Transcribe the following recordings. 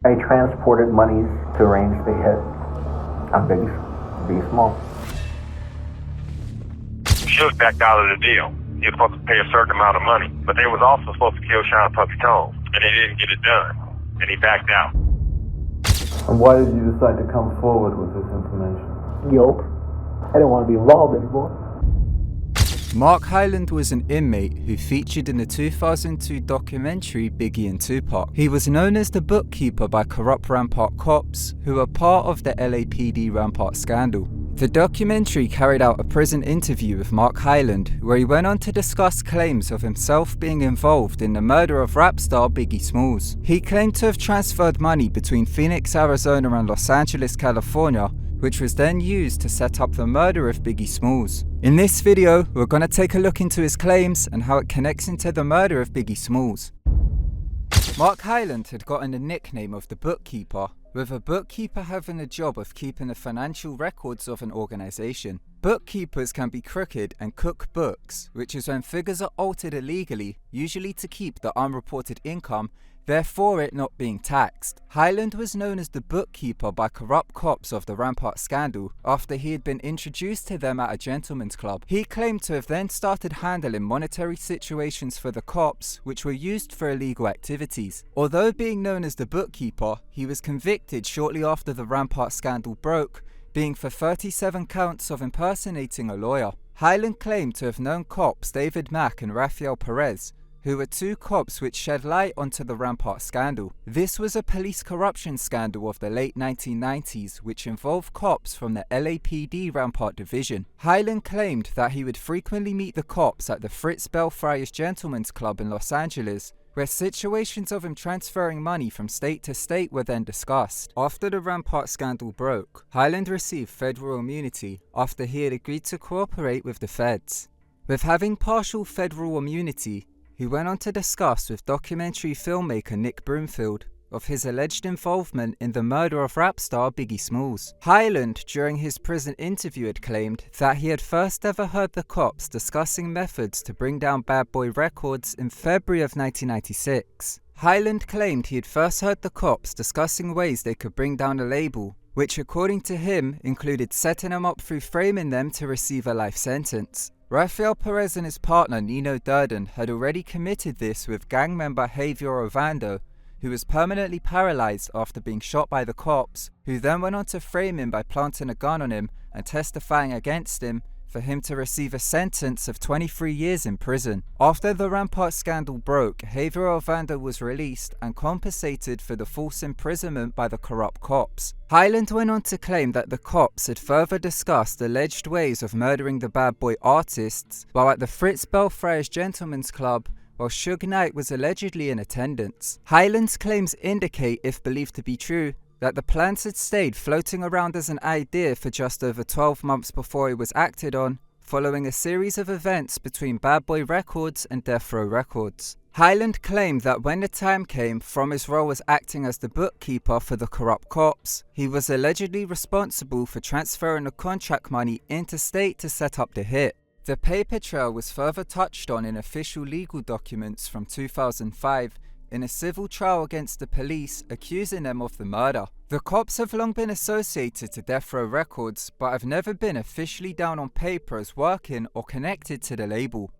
I transported monies to arrange the hit on Biggie Small. Suge backed out of the deal. He was supposed to pay a certain amount of money, but they was also supposed to kill Sean Puffy Combs, and they didn't get it done, and he backed out. And why did you decide to come forward with this information? Guilt. I didn't want to be involved anymore. Mark Hyland was an inmate who featured in the 2002 documentary Biggie and Tupac. He was known as the bookkeeper by corrupt Rampart cops who were part of the LAPD Rampart scandal. The documentary carried out a prison interview with Mark Hyland, where he went on to discuss claims of himself being involved in the murder of rap star Biggie Smalls. He claimed to have transferred money between Phoenix, Arizona and Los Angeles, California, which was then used to set up the murder of Biggie Smalls. In this video, we're going to take a look into his claims and how it connects into the murder of Biggie Smalls. Mark Hyland had gotten the nickname of the bookkeeper, with a bookkeeper having the job of keeping the financial records of an organization. Bookkeepers can be crooked and cook books, which is when figures are altered illegally, usually to keep the unreported income, therefore it not being taxed. Hyland was known as the bookkeeper by corrupt cops of the Rampart scandal after he had been introduced to them at a gentleman's club. He claimed to have then started handling monetary situations for the cops, which were used for illegal activities. Although being known as the bookkeeper, he was convicted shortly after the Rampart scandal broke, being for 37 counts of impersonating a lawyer. Hyland claimed to have known cops David Mack and Rafael Perez, who were two cops which shed light onto the Rampart scandal. This was a police corruption scandal of the late 1990s which involved cops from the LAPD Rampart division. Hyland claimed that he would frequently meet the cops at the Fritz Belfries Gentlemen's Club in Los Angeles, where situations of him transferring money from state to state were then discussed. After the Rampart scandal broke, Hyland received federal immunity after he had agreed to cooperate with the feds. With having partial federal immunity, he went on to discuss with documentary filmmaker Nick Broomfield of his alleged involvement in the murder of rap star Biggie Smalls. Hyland, during his prison interview, had claimed that he had first ever heard the cops discussing methods to bring down Bad Boy Records in February of 1996. Hyland claimed he had first heard the cops discussing ways they could bring down a label, which according to him included setting them up through framing them to receive a life sentence. Rafael Perez and his partner Nino Durden had already committed this with gang member Javier Ovando, who was permanently paralyzed after being shot by the cops, who then went on to frame him by planting a gun on him and testifying against him for him to receive a sentence of 23 years in prison. After the Rampart scandal broke, Javier Ovando was released and compensated for the false imprisonment by the corrupt cops. Hyland went on to claim that the cops had further discussed alleged ways of murdering the Bad Boy artists while at the Fritz Belfries Gentlemen's Club, while Suge Knight was allegedly in attendance. Hyland's claims indicate, if believed to be true, that the plans had stayed floating around as an idea for just over 12 months before it was acted on, following a series of events between Bad Boy Records and Death Row Records. Hyland claimed that when the time came, from his role as acting as the bookkeeper for the corrupt cops, he was allegedly responsible for transferring the contract money interstate to set up the hit. The paper trail was further touched on in official legal documents from 2005 in a civil trial against the police accusing them of the murder. The cops have long been associated to Death Row Records, but have never been officially down on paper as working or connected to the label.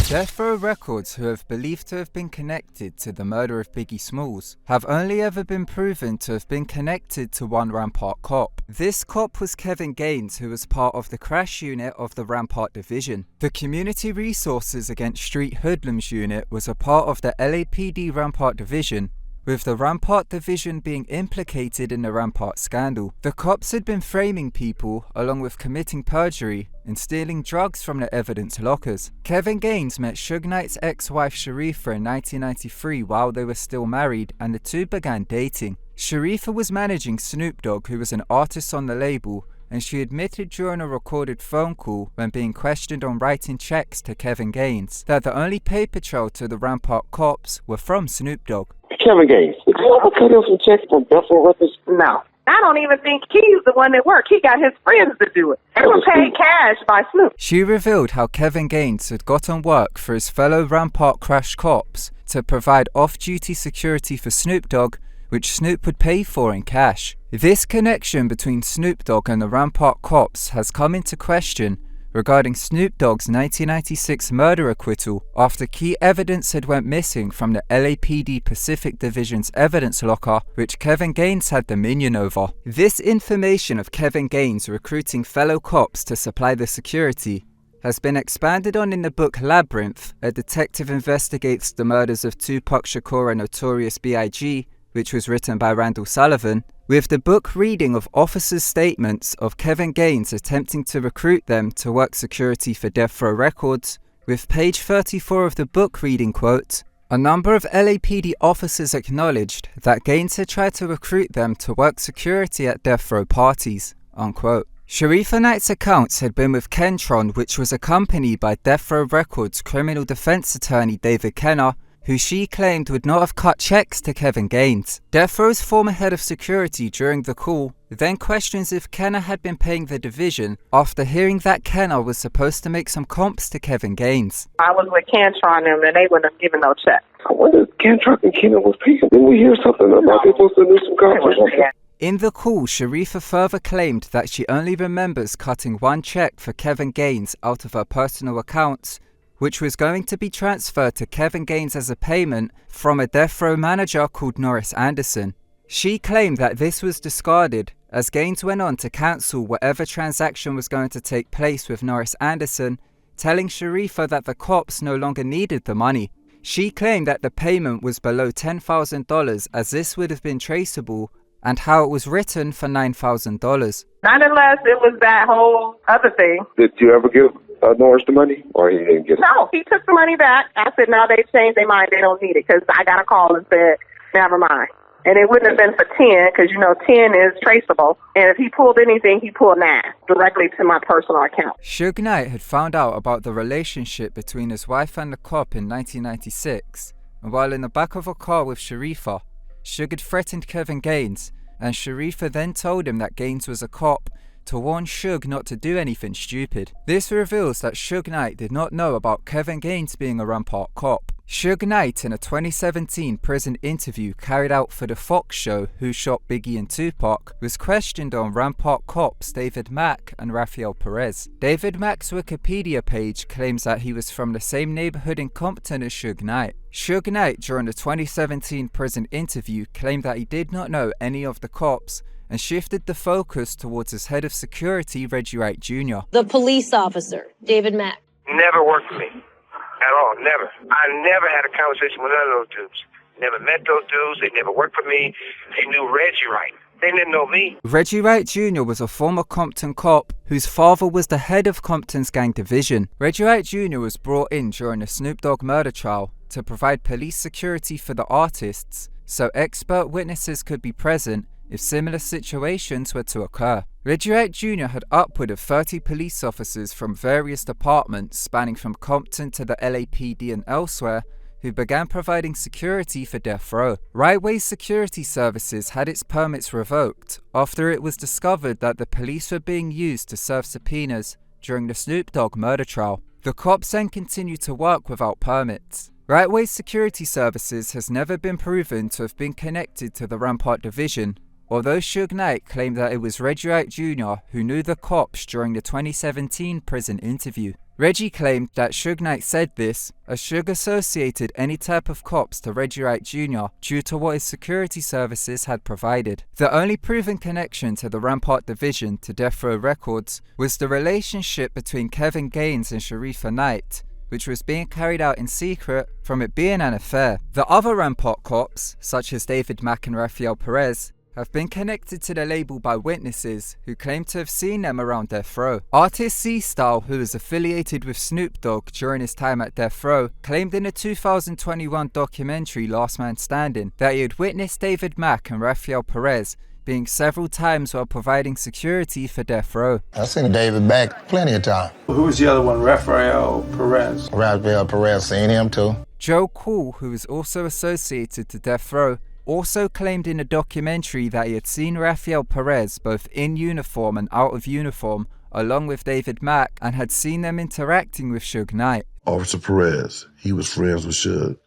Death Row Records, who have believed to have been connected to the murder of Biggie Smalls, have only ever been proven to have been connected to one Rampart cop. This cop was Kevin Gaines, who was part of the crash unit of the Rampart division. The Community Resources Against Street Hoodlums unit was a part of the LAPD Rampart division, with the Rampart division being implicated in the Rampart scandal. The cops had been framing people, along with committing perjury and stealing drugs from the evidence lockers. Kevin Gaines met Suge Knight's ex-wife Sharifa in 1993 while they were still married, and the two began dating. Sharifa was managing Snoop Dogg, who was an artist on the label, and she admitted during a recorded phone call when being questioned on writing checks to Kevin Gaines that the only paper trail to the Rampart cops were from Snoop Dogg. Kevin Gaines, did you ever cut in some checks from Death Row Records? No. I don't even think he's the one that worked. He got his friends to do it. They were paid cash by Snoop. She revealed how Kevin Gaines had gotten work for his fellow Rampart crash cops to provide off-duty security for Snoop Dogg, which Snoop would pay for in cash. This connection between Snoop Dogg and the Rampart cops has come into question regarding Snoop Dogg's 1996 murder acquittal after key evidence had went missing from the LAPD Pacific Division's evidence locker, which Kevin Gaines had dominion over. This information of Kevin Gaines recruiting fellow cops to supply the security has been expanded on in the book Labyrinth. A detective investigates the murders of Tupac Shakur and Notorious B.I.G., which was written by Randall Sullivan, with the book reading of officers' statements of Kevin Gaines attempting to recruit them to work security for Death Row Records, with page 34 of the book reading, quote, "A number of LAPD officers acknowledged that Gaines had tried to recruit them to work security at Death Row parties," unquote. Sharifa Knight's accounts had been with Kentron, which was accompanied by Death Row Records criminal defense attorney David Kenner, who she claimed would not have cut checks to Kevin Gaines. Death Row's former head of security during the call then questions if Kenner had been paying the division after hearing that Kenner was supposed to make some comps to Kevin Gaines. I was with Cantron and they wouldn't have given no check. I wonder if Cantron and Kenner was paying. Didn't we hear something about they supposed to do some contracts? In the call, Sharifa further claimed that she only remembers cutting one check for Kevin Gaines out of her personal accounts, which was going to be transferred to Kevin Gaines as a payment from a Death Row manager called Norris Anderson. She claimed that this was discarded as Gaines went on to cancel whatever transaction was going to take place with Norris Anderson, telling Sharifa that the cops no longer needed the money. She claimed that the payment was below $10,000 as this would have been traceable, and how it was written for $9,000. Not unless it was that whole other thing. Did you ever give Norris the money, or he didn't get it? No, he took the money back. I said, no, they changed their mind. They don't need it, because I got a call and said, never mind. And it wouldn't have been for 10, because, 10 is traceable. And if he pulled anything, he pulled 9 directly to my personal account. Suge Knight had found out about the relationship between his wife and the cop in 1996, and while in the back of a car with Sharifa, Suge had threatened Kevin Gaines, and Sharifa then told him that Gaines was a cop to warn Suge not to do anything stupid. This reveals that Suge Knight did not know about Kevin Gaines being a Rampart cop. Suge Knight, in a 2017 prison interview carried out for the Fox show Who Shot Biggie and Tupac, was questioned on Rampart cops David Mack and Rafael Perez. David Mack's Wikipedia page claims that he was from the same neighborhood in Compton as Suge Knight. Suge Knight, during the 2017 prison interview, claimed that he did not know any of the cops and shifted the focus towards his head of security, Reggie Wright Jr. The police officer, David Mack. Never worked for me. At all, never. I never had a conversation with none of those dudes. Never met those dudes. They never worked for me. They knew Reggie Wright. They didn't know me. Reggie Wright Jr. was a former Compton cop whose father was the head of Compton's gang division. Reggie Wright Jr. was brought in during the Snoop Dogg murder trial to provide police security for the artists so expert witnesses could be present if similar situations were to occur. Reggie Wright Jr. had upward of 30 police officers from various departments spanning from Compton to the LAPD and elsewhere who began providing security for Death Row. Right Way's security services had its permits revoked after it was discovered that the police were being used to serve subpoenas during the Snoop Dogg murder trial. The cops then continued to work without permits. Right Way's security services has never been proven to have been connected to the Rampart division, although Suge Knight claimed that it was Reggie Wright Jr. who knew the cops during the 2017 prison interview. Reggie claimed that Suge Knight said this as Suge associated any type of cops to Reggie Wright Jr. due to what his security services had provided. The only proven connection to the Rampart division to Death Row Records was the relationship between Kevin Gaines and Sharifa Knight, which was being carried out in secret from it being an affair. The other Rampart cops, such as David Mack and Rafael Perez, have been connected to the label by witnesses who claim to have seen them around Death Row. Artist C-Style, who is affiliated with Snoop Dogg during his time at Death Row, claimed in a 2021 documentary Last Man Standing that he had witnessed David Mack and Rafael Perez being several times while providing security for Death Row. I've seen David Mack plenty of time. Who was the other one? Rafael Perez. Rafael Perez, seen him too. Joe Cool, who is also associated to Death Row, also claimed in a documentary that he had seen Rafael Perez both in uniform and out of uniform along with David Mack and had seen them interacting with Suge Knight. Officer Perez, he was friends with Suge.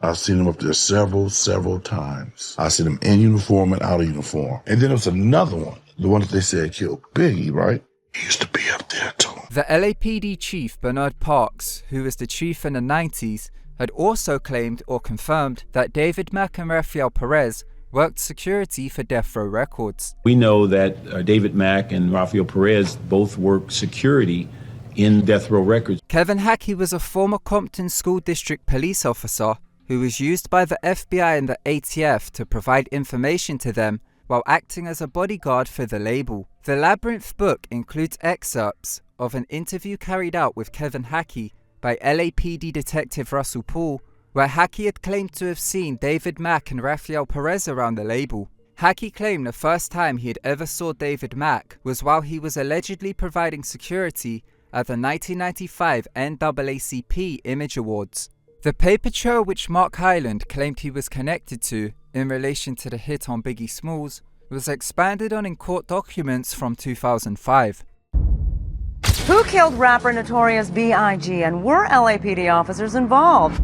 I've seen him up there several times. I seen him in uniform and out of uniform. And then there was another one, the one that they said killed Biggie, right? He used to be up there too. The LAPD chief Bernard Parks, who was the chief in the 90s, had also claimed or confirmed that David Mack and Rafael Perez worked security for Death Row Records. We know that David Mack and Rafael Perez both worked security in Death Row Records. Kevin Hackey was a former Compton School District police officer who was used by the FBI and the ATF to provide information to them while acting as a bodyguard for the label. The Labyrinth book includes excerpts of an interview carried out with Kevin Hackey by LAPD Detective Russell Paul, where Hackey had claimed to have seen David Mack and Rafael Perez around the label. Hackey claimed the first time he had ever saw David Mack was while he was allegedly providing security at the 1995 NAACP Image Awards. The paper trail which Mark Hyland claimed he was connected to in relation to the hit on Biggie Smalls was expanded on in court documents from 2005. Who killed rapper Notorious B.I.G. and were LAPD officers involved?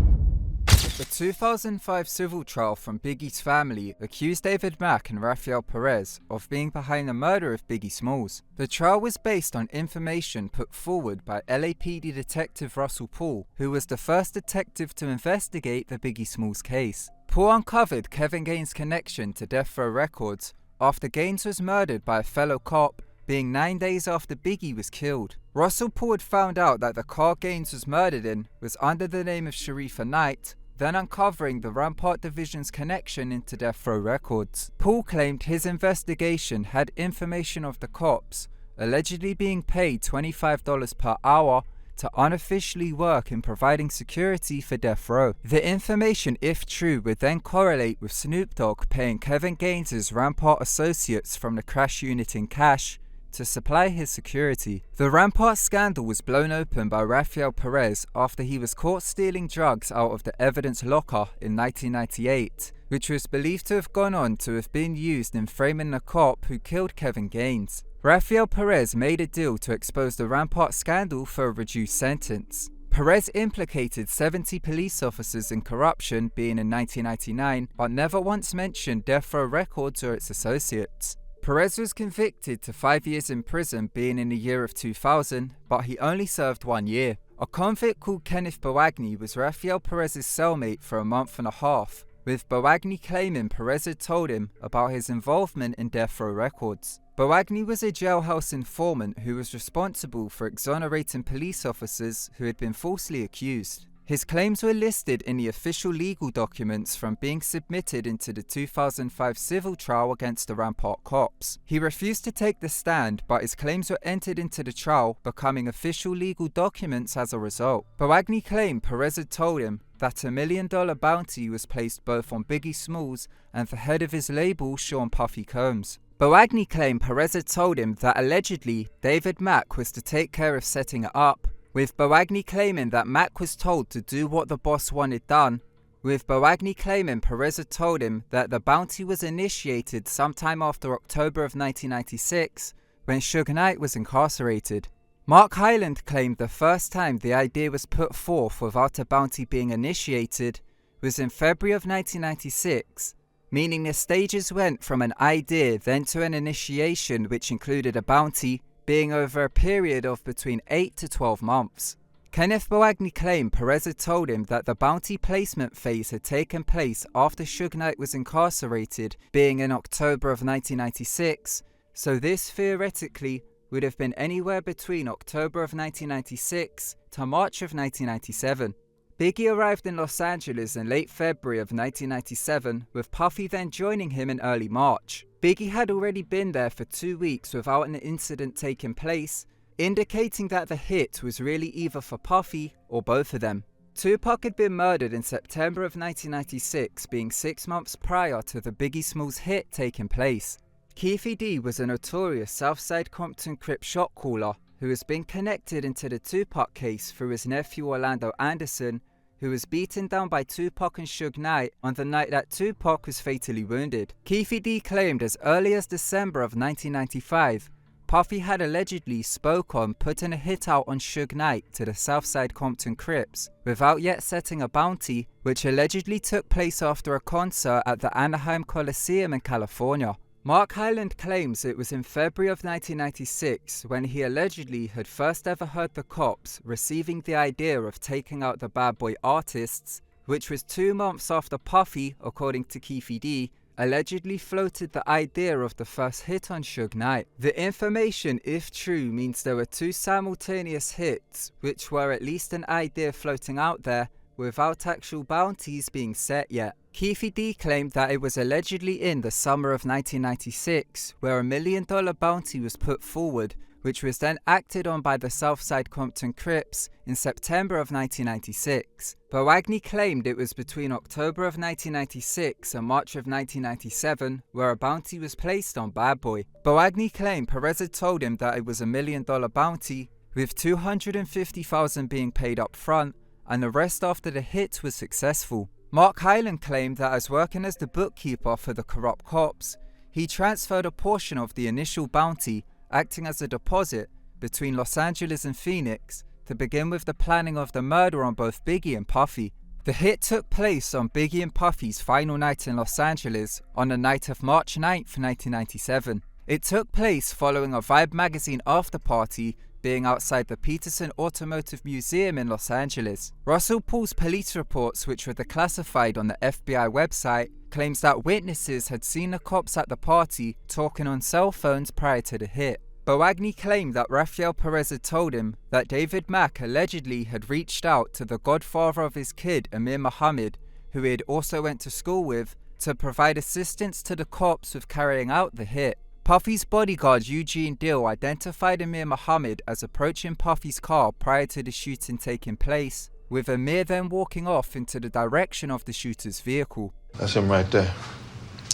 The 2005 civil trial from Biggie's family accused David Mack and Rafael Perez of being behind the murder of Biggie Smalls. The trial was based on information put forward by LAPD Detective Russell Paul, who was the first detective to investigate the Biggie Smalls case. Paul uncovered Kevin Gaines' connection to Death Row Records after Gaines was murdered by a fellow cop, being 9 days after Biggie was killed. Russell Paul had found out that the car Gaines was murdered in was under the name of Sharifa Knight, then uncovering the Rampart Division's connection into Death Row Records. Paul claimed his investigation had information of the cops allegedly being paid $25 per hour to unofficially work in providing security for Death Row. The information, if true, would then correlate with Snoop Dogg paying Kevin Gaines' Rampart associates from the crash unit in cash to supply his security. The Rampart scandal was blown open by Rafael Perez after he was caught stealing drugs out of the evidence locker in 1998, which was believed to have gone on to have been used in framing the cop who killed Kevin Gaines. Rafael Perez made a deal to expose the Rampart scandal for a reduced sentence. Perez implicated 70 police officers in corruption being in 1999, but never once mentioned Death Row Records or its associates. Perez was convicted to 5 years in prison being in the year of 2000, but he only served 1 year. A convict called Kenneth Boagni was Rafael Perez's cellmate for a month and a half, with Boagni claiming Perez had told him about his involvement in Death Row Records. Boagni was a jailhouse informant who was responsible for exonerating police officers who had been falsely accused. His claims were listed in the official legal documents from being submitted into the 2005 civil trial against the Rampart cops. He refused to take the stand, but his claims were entered into the trial, becoming official legal documents as a result. Boagni claimed Perez had told him that $1 million bounty was placed both on Biggie Smalls and the head of his label, Sean Puffy Combs. Boagni claimed Perez had told him that allegedly David Mack was to take care of setting it up, with Boagni claiming that Mack was told to do what the boss wanted done, with Boagni claiming Perez had told him that the bounty was initiated sometime after October of 1996, when Suge Knight was incarcerated. Mark Hyland claimed the first time the idea was put forth without a bounty being initiated was in February of 1996, meaning the stages went from an idea then to an initiation which included a bounty, being over a period of between 8 to 12 months. Kenneth Boagni claimed Perez had told him that the bounty placement phase had taken place after Suge Knight was incarcerated, being in October of 1996, so this theoretically would have been anywhere between October of 1996 to March of 1997. Biggie arrived in Los Angeles in late February of 1997, with Puffy then joining him in early March. Biggie had already been there for 2 weeks without an incident taking place, indicating that the hit was really either for Puffy or both of them. Tupac had been murdered in September of 1996, being 6 months prior to the Biggie Smalls hit taking place. Keefe D was a notorious Southside Compton Crip shot caller who has been connected into the Tupac case through his nephew Orlando Anderson, who was beaten down by Tupac and Suge Knight on the night that Tupac was fatally wounded. Keefe D claimed as early as December of 1995, Puffy had allegedly spoke on putting a hit out on Suge Knight to the Southside Compton Crips, without yet setting a bounty, which allegedly took place after a concert at the Anaheim Coliseum in California. Mark Hyland claims it was in February of 1996 when he allegedly had first ever heard the cops receiving the idea of taking out the Bad Boy artists, which was 2 months after Puffy, according to Keefe D, allegedly floated the idea of the first hit on Suge Knight. The information, if true, means there were 2 simultaneous hits, which were at least an idea floating out there, without actual bounties being set yet. Keefe D claimed that it was allegedly in the summer of 1996, where $1 million bounty was put forward, which was then acted on by the Southside Compton Crips in September of 1996. Boagni claimed it was between October of 1996 and March of 1997 where a bounty was placed on Bad Boy. Boagni claimed Perez had told him that it was $1 million bounty, with $250,000 being paid up front, and the rest after the hit was successful. Mark Hyland claimed that as working as the bookkeeper for the corrupt cops, he transferred a portion of the initial bounty, acting as a deposit, between Los Angeles and Phoenix to begin with the planning of the murder on both Biggie and Puffy. The hit took place on Biggie and Puffy's final night in Los Angeles on the night of March 9th, 1997. It took place following a Vibe magazine after party being outside the Peterson Automotive Museum in Los Angeles. Russell Paul's police reports, which were declassified on the FBI website, claims that witnesses had seen the cops at the party talking on cell phones prior to the hit. Boagni claimed that Rafael Perez had told him that David Mack allegedly had reached out to the godfather of his kid, Amir Muhammad, who he had also went to school with, to provide assistance to the cops with carrying out the hit. Puffy's bodyguard Eugene Dill identified Amir Muhammad as approaching Puffy's car prior to the shooting taking place, with Amir then walking off into the direction of the shooter's vehicle. That's him right there.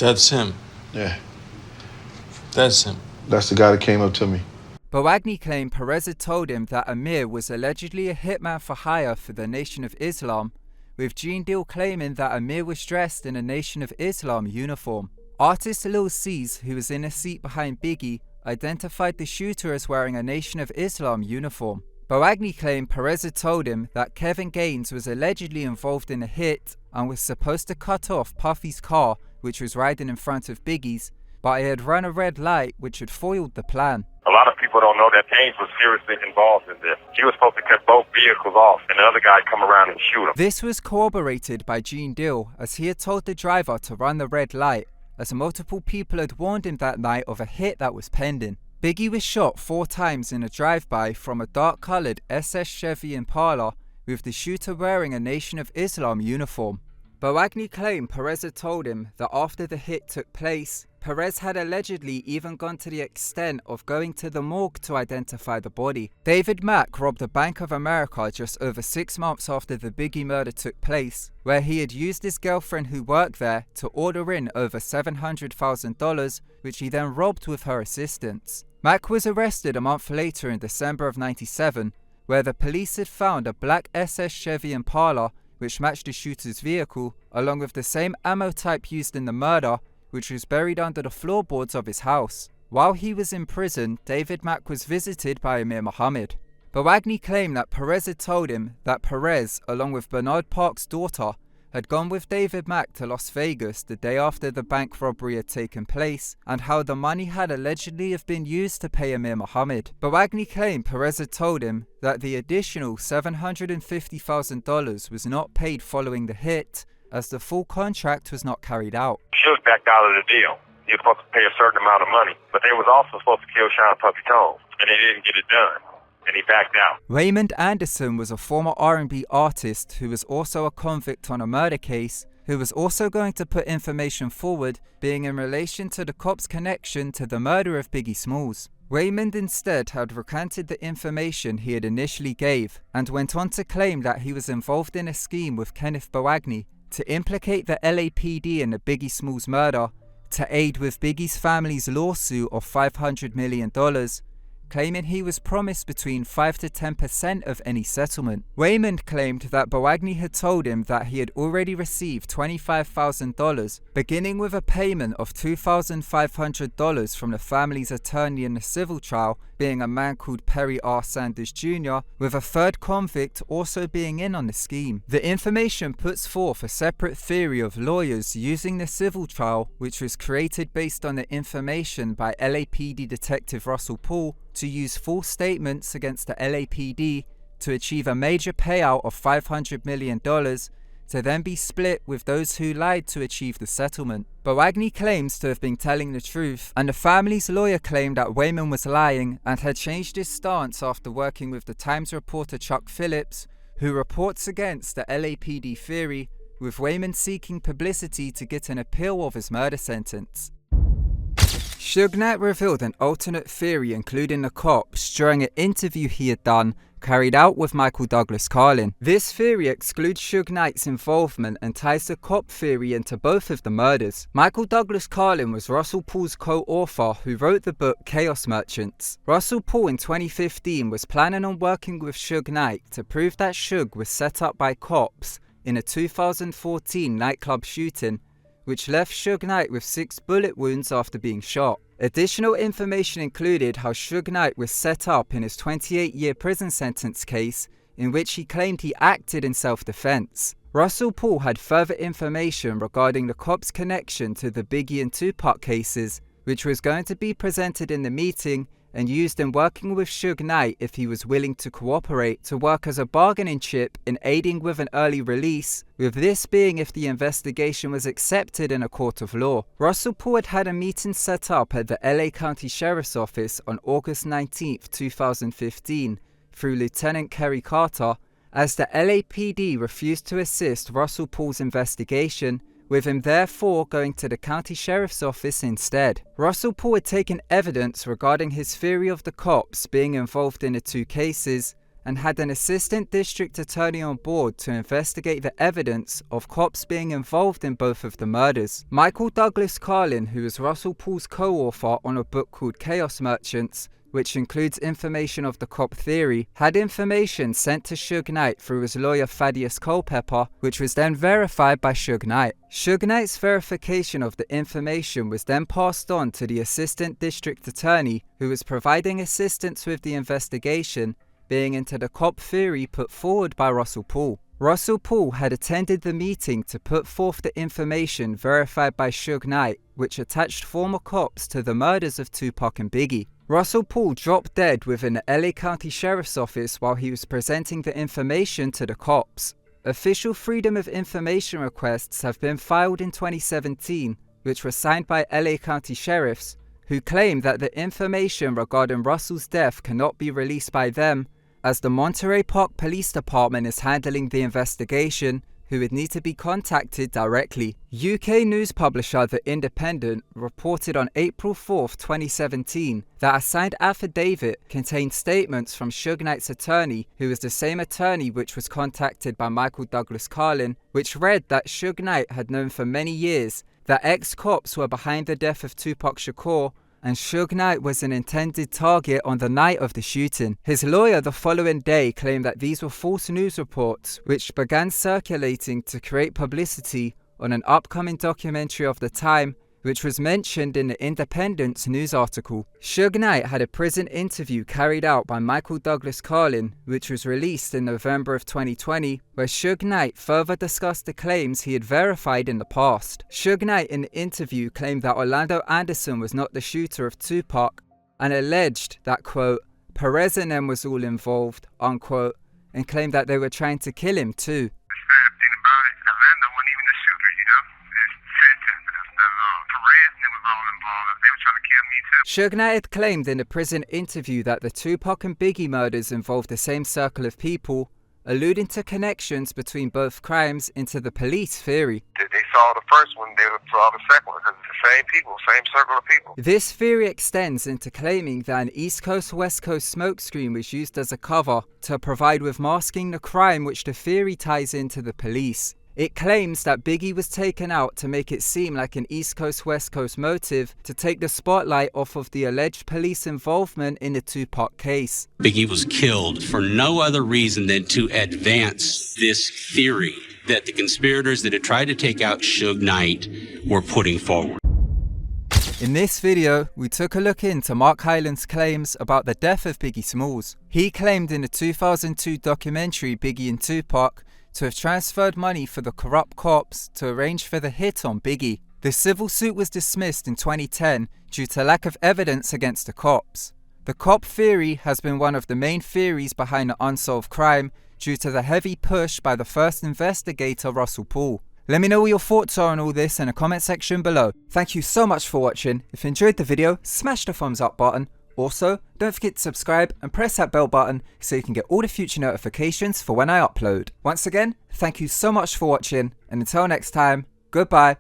That's him? Yeah. That's him. That's the guy that came up to me. Boagni claimed Perez had told him that Amir was allegedly a hitman for hire for the Nation of Islam, with Gene Dill claiming that Amir was dressed in a Nation of Islam uniform. Artist Lil Cease, who was in a seat behind Biggie, identified the shooter as wearing a Nation of Islam uniform. Boagni claimed Perez had told him that Kevin Gaines was allegedly involved in a hit and was supposed to cut off Puffy's car, which was riding in front of Biggie's, but he had run a red light which had foiled the plan. A lot of people don't know that Gaines was seriously involved in this. He was supposed to cut both vehicles off and the other guy come around and shoot him. This was corroborated by Gene Dill, as he had told the driver to run the red light, as multiple people had warned him that night of a hit that was pending. Biggie was shot 4 times in a drive-by from a dark-coloured SS Chevy Impala, with the shooter wearing a Nation of Islam uniform. Boagni claimed Perez had told him that after the hit took place, Perez had allegedly even gone to the extent of going to the morgue to identify the body. David Mack robbed a Bank of America just over 6 months after the Biggie murder took place, where he had used his girlfriend who worked there to order in over $700,000, which he then robbed with her assistance. Mack was arrested a month later in December of '97, where the police had found a black SS Chevy Impala which matched the shooter's vehicle, along with the same ammo type used in the murder, which was buried under the floorboards of his house. While he was in prison, David Mack was visited by Amir Muhammad. Boagni claimed that Perez had told him that Perez, along with Bernard Park's daughter, had gone with David Mack to Las Vegas the day after the bank robbery had taken place, and how the money had allegedly have been used to pay Amir Muhammad. Boagni claimed Perez had told him that the additional $750,000 was not paid following the hit, as the full contract was not carried out. Suge backed out of the deal. He was supposed to pay a certain amount of money, but they was also supposed to kill Sean Puffy Combs, and they didn't get it done. And he backed out. Raymond Anderson was a former R&B artist who was also a convict on a murder case, who was also going to put information forward being in relation to the cops' connection to the murder of Biggie Smalls. Raymond instead had recanted the information he had initially gave and went on to claim that he was involved in a scheme with Kenneth Boagni to implicate the LAPD in the Biggie Smalls murder, to aid with Biggie's family's lawsuit of $500 million, claiming he was promised between 5 to 10% of any settlement. Wayman claimed that Bawagni had told him that he had already received $25,000, beginning with a payment of $2,500 from the family's attorney in the civil trial, being a man called Perry R. Sanders Jr., with a third convict also being in on the scheme. The information puts forth a separate theory of lawyers using the civil trial, which was created based on the information by LAPD Detective Russell Paul, to use false statements against the LAPD to achieve a major payout of $500 million to then be split with those who lied to achieve the settlement. Bawagni claims to have been telling the truth, and the family's lawyer claimed that Wayman was lying and had changed his stance after working with the Times reporter Chuck Phillips, who reports against the LAPD theory, with Wayman seeking publicity to get an appeal of his murder sentence. Suge Knight revealed an alternate theory including the cops during an interview he had done carried out with Michael Douglas Carlin. This theory excludes Suge Knight's involvement and ties the cop theory into both of the murders. Michael Douglas Carlin was Russell Paul's co-author who wrote the book Chaos Merchants. Russell Paul in 2015 was planning on working with Suge Knight to prove that Suge was set up by cops in a 2014 nightclub shooting, which left Suge Knight with 6 bullet wounds after being shot. Additional information included how Suge Knight was set up in his 28-year prison sentence case, in which he claimed he acted in self-defense. Russell Paul had further information regarding the cops' connection to the Biggie and Tupac cases, which was going to be presented in the meeting and used in working with Suge Knight if he was willing to cooperate, to work as a bargaining chip in aiding with an early release, with this being if the investigation was accepted in a court of law. Russell Paul had had a meeting set up at the LA County Sheriff's Office on August 19, 2015, through Lieutenant Kerry Carter, as the LAPD refused to assist Russell Paul's investigation, with him therefore going to the county sheriff's office instead. Russell Paul had taken evidence regarding his theory of the cops being involved in the 2 cases, and had an assistant district attorney on board to investigate the evidence of cops being involved in both of the murders. Michael Douglas Carlin, who is Russell Paul's co-author on a book called Chaos Merchants, which includes information of the cop theory, had information sent to Suge Knight through his lawyer Thaddeus Culpepper, which was then verified by Suge Knight. Suge Knight's verification of the information was then passed on to the assistant district attorney, who was providing assistance with the investigation, being into the cop theory put forward by Russell Paul. Russell Paul had attended the meeting to put forth the information verified by Suge Knight, which attached former cops to the murders of Tupac and Biggie. Russell Paul dropped dead within the LA County Sheriff's Office while he was presenting the information to the cops. Official Freedom of Information requests have been filed in 2017, which were signed by LA County Sheriffs, who claim that the information regarding Russell's death cannot be released by them, as the Monterey Park Police Department is handling the investigation, who would need to be contacted directly. UK news publisher The Independent reported on April 4, 2017, that a signed affidavit contained statements from Suge Knight's attorney, who is the same attorney which was contacted by Michael Douglas Carlin, which read that Suge Knight had known for many years that ex-cops were behind the death of Tupac Shakur, and Suge Knight was an intended target on the night of the shooting. His lawyer the following day claimed that these were false news reports, which began circulating to create publicity on an upcoming documentary of the time, which was mentioned in the Independent's news article. Suge Knight had a prison interview carried out by Michael Douglas Carlin, which was released in November of 2020, where Suge Knight further discussed the claims he had verified in the past. Suge Knight in the interview claimed that Orlando Anderson was not the shooter of Tupac, and alleged that, quote, Perez and them was all involved, unquote, and claimed that they were trying to kill him too. Suge Knight had claimed in a prison interview that the Tupac and Biggie murders involved the same circle of people, alluding to connections between both crimes into the police theory. They saw the first one, they saw the second one, because it's the same people, same circle of people. This theory extends into claiming that an East Coast-West Coast smokescreen was used as a cover to provide with masking the crime, which the theory ties into the police. It claims that Biggie was taken out to make it seem like an East Coast West Coast motive to take the spotlight off of the alleged police involvement in the Tupac case. Biggie was killed for no other reason than to advance this theory that the conspirators that had tried to take out Suge Knight were putting forward. In this video, we took a look into Mark Hyland's claims about the death of Biggie Smalls. He claimed in the 2002 documentary Biggie and Tupac to have transferred money for the corrupt cops to arrange for the hit on Biggie. The civil suit was dismissed in 2010 due to lack of evidence against the cops. The cop theory has been one of the main theories behind the unsolved crime due to the heavy push by the first investigator, Russell Paul. Let me know what your thoughts are on all this in the comment section below. Thank you so much for watching. If you enjoyed the video, smash the thumbs up button. Also, don't forget to subscribe and press that bell button so you can get all the future notifications for when I upload. Once again, thank you so much for watching, and until next time, goodbye.